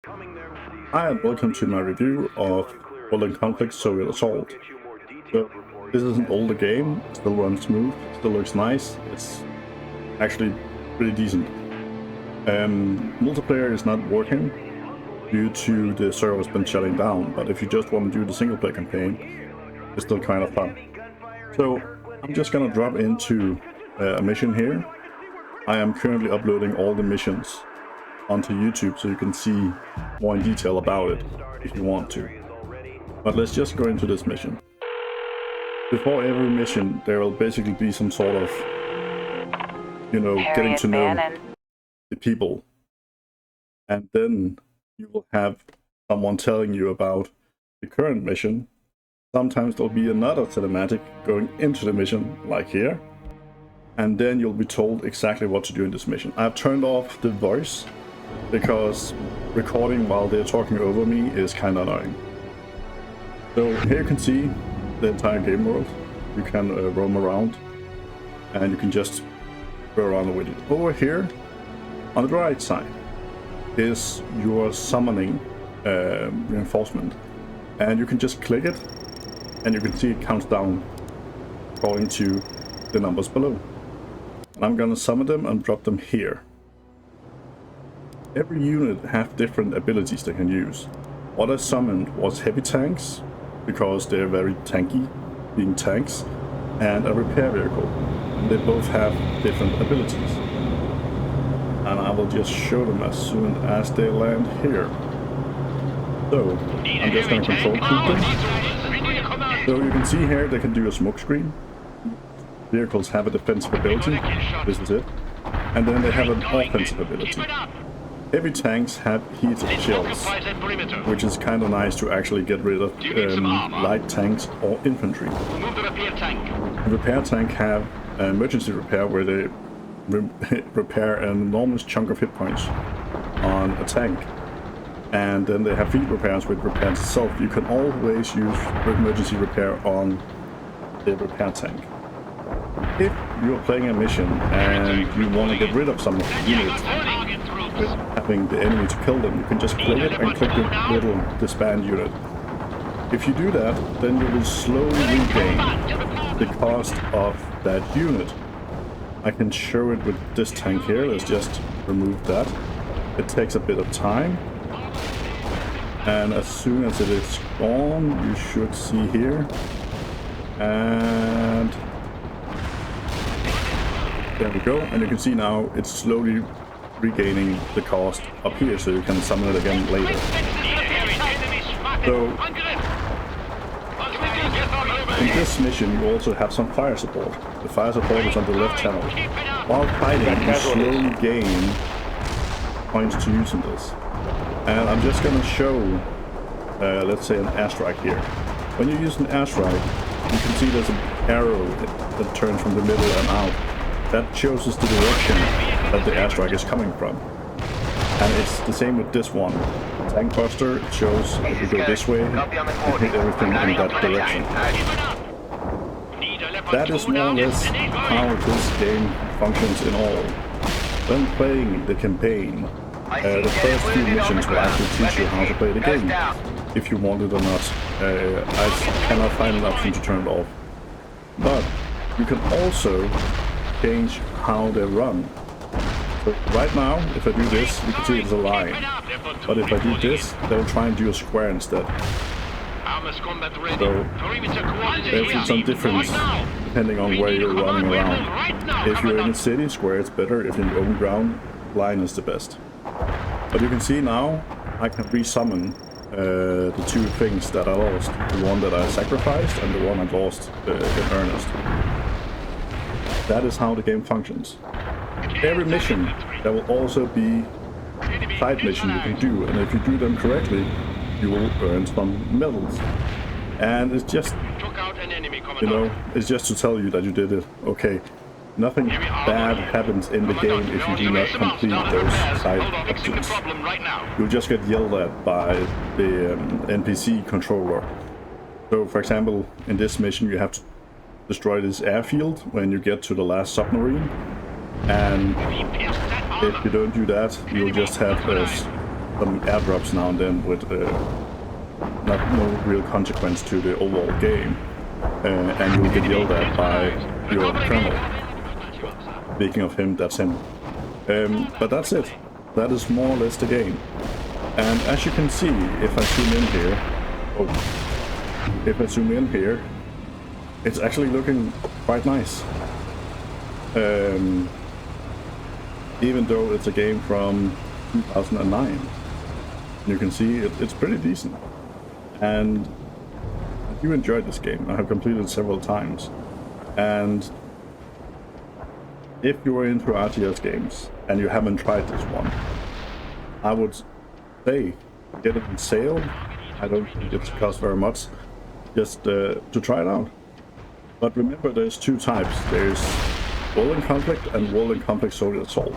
Hi and welcome to my review of World Conflict Soviet Assault. So, this is an older game, it still runs smooth, still looks nice, it's actually pretty decent. Multiplayer is not working due to the server's been shutting down, but if you just want to do the single player campaign, it's still kind of fun. So I'm just gonna drop into a mission here. I am currently uploading all the missions onto YouTube so you can see more in detail about it if you want to. But let's just go into this mission. Before every mission there will basically be some sort of, getting to know the people. And then you will have someone telling you about the current mission. Sometimes there'll be another cinematic going into the mission, like here. And then you'll be told exactly what to do in this mission. I've turned off the voice because recording while they're talking over me is kind of annoying. So here you can see the entire game world. You can roam around and you can just go around with it. Over here on the right side is your summoning reinforcement, and you can just click it and you can see it counts down according to the numbers below. And I'm gonna summon them and drop them here. Every unit have different abilities they can use. What I summoned was heavy tanks, because they're very tanky, being tanks, and a repair vehicle. They both have different abilities. And I will just show them as soon as they land here. So, I'm just going to control keep them. So you can see here they can do a smoke screen. Vehicles have a defensive ability, this is it. And then they have an offensive ability. Heavy tanks have heated shells, which is kind of nice to actually get rid of light tanks or infantry. The repair tank have emergency repair where they repair an enormous chunk of hit points on a tank. And then they have field repairs which repairs itself. You can always use emergency repair on the repair tank. If you're playing a mission and you want to get rid of some of the units with having the enemy to kill them, you can just click it and click the little disband unit. If you do that, then you will slowly regain the cost of that unit. I can show it with this tank here. Let's just remove that. It takes a bit of time, and as soon as it is gone, you should see here, and there we go. And you can see now it's slowly regaining the cost up here, so you can summon it again later. So in this mission you also have some fire support. The fire support is on the left channel. While fighting you slowly gain points to use in this. And I'm just going to show, let's say, an airstrike here. When you use an airstrike, you can see there's an arrow that turns from the middle and out. That shows us the direction that the airstrike is coming from. And it's the same with this one. Tank Buster, it shows if you go this way, you hit everything in that direction. That is more or less how this game functions in all. When playing the campaign, the first few missions will actually teach you how to play the game, if you want it or not. I cannot find an option to turn it off. But you can also change how they run. So right now, if I do this, you can see it's a line. But if I do this, they'll try and do a square instead. So there's some difference depending on where you're running around. If you're in a city, square is better. If you're in open ground, line is the best. But you can see now, I can resummon the two things that I lost. The one that I sacrificed and the one I lost in earnest. That is how the game functions. Every mission, there will also be side mission you can do, and if you do them correctly, you will earn some medals. And it's just, it's just to tell you that you did it. Okay, nothing bad happens in the game if you do not complete those side options. You'll just get yelled at by the NPC controller. So, for example, in this mission you have to destroy this airfield when you get to the last submarine, and if you don't do that, you'll just have some airdrops now and then with no real consequence to the overall game, and you'll get yelled at by your colonel. Speaking of him, that's him. But that's it. That is more or less the game. And as you can see, if I zoom in here, it's actually looking quite nice. Even though it's a game from 2009, you can see it's pretty decent. And I do enjoy this game. I have completed it several times. And if you are into RTS games and you haven't tried this one, I would say get it on sale. I don't think it costs very much, just to try it out. But remember, there's two types. There's World in Conflict and World in Conflict Soviet Assault.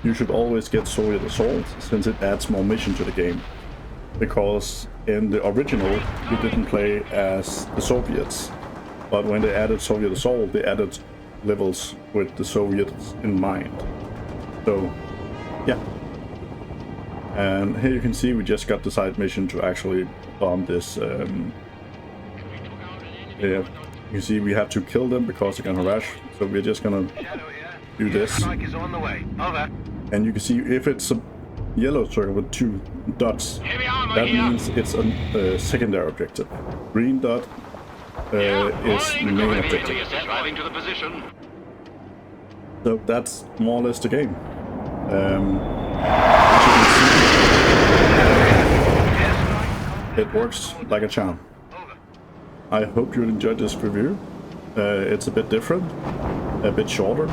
You should always get Soviet Assault, since it adds more mission to the game. Because in the original, you didn't play as the Soviets. But when they added Soviet Assault, they added levels with the Soviets in mind. So, yeah. And here you can see we just got the side mission to actually bomb this. Yeah, you see we have to kill them because they're gonna rush. So we're just gonna do this. And you can see if it's a yellow circle with two dots, that means it's a secondary objective. Green dot is the main objective. So that's more or less the game. It works like a charm. I hope you enjoyed this review. It's a bit different, a bit shorter,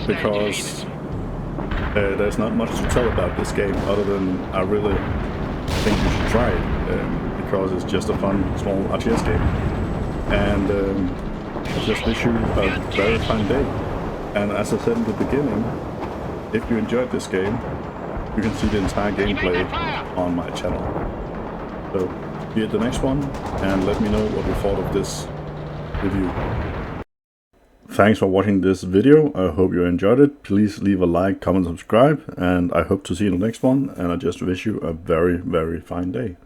because there's not much to tell about this game other than I really think you should try it, because it's just a fun, small RTS game. And I just wish you a very fun day. And as I said in the beginning, if you enjoyed this game, you can see the entire gameplay on my channel. So, see you at the next one, and let me know what you thought of this review. Thanks for watching this video. I hope you enjoyed it. Please leave a like, comment, subscribe, and I hope to see you in the next one. And I just wish you a very, very fine day.